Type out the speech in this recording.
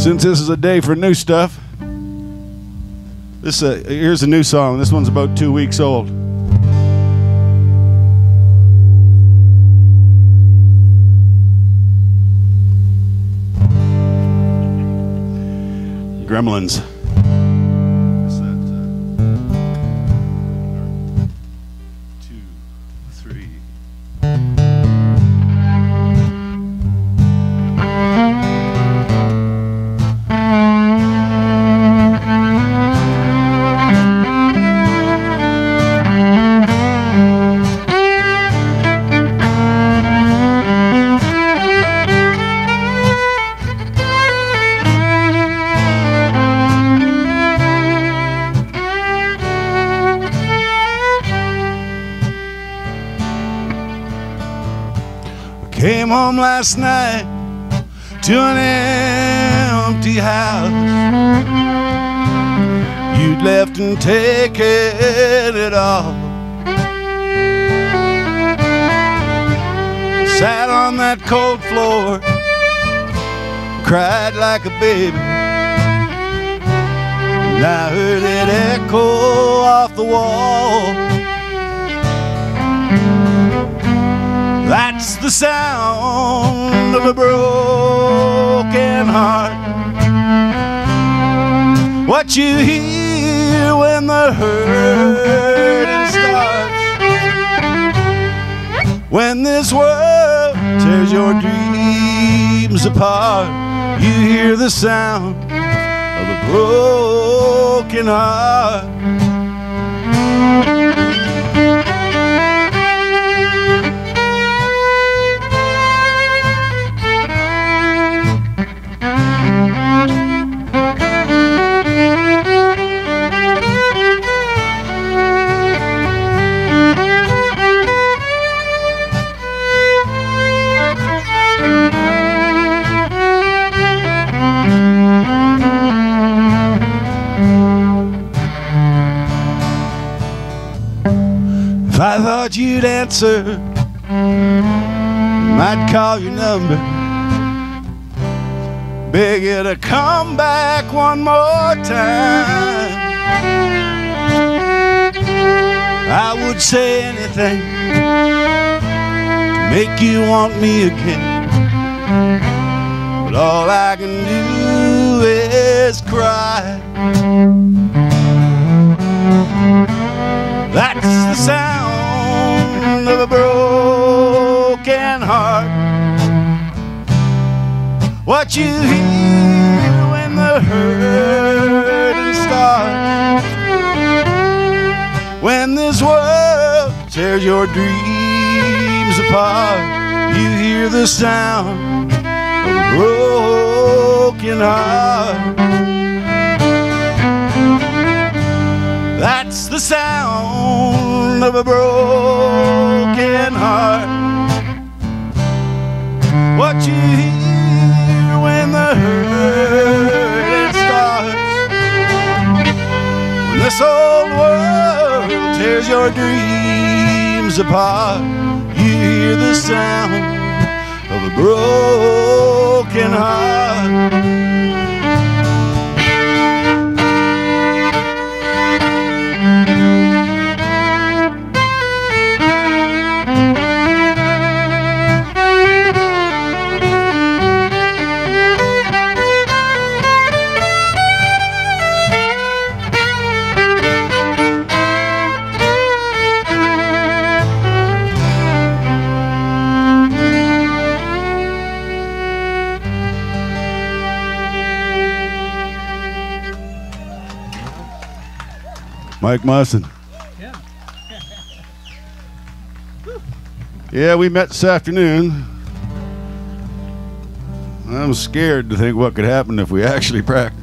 Since this is a day for new stuff, here's a new song. This one's about 2 weeks old. Gremlins. Came home last night to an empty house. You'd left and taken it all. Sat on that cold floor, cried like a baby, and I heard it echo off the wall. That's the sound of a broken heart. What you hear when the hurting starts. When this world tears your dreams apart, you hear the sound of a broken heart. If I thought you'd answer, I'd call your number, beg you to come back one more time. I would say anything to make you want me again, but all I can do is cry. That's the sound of a broken heart. What you hear when the hurting starts. When this world tears your dreams apart, you hear the sound of a broken heart. That's the sound of a broken heart. What you hear when the hurting starts. When this old world tears your dreams apart, you hear the sound of a broken heart. Mike Musson. Yeah. Yeah, we met this afternoon. I'm scared to think what could happen if we actually practiced.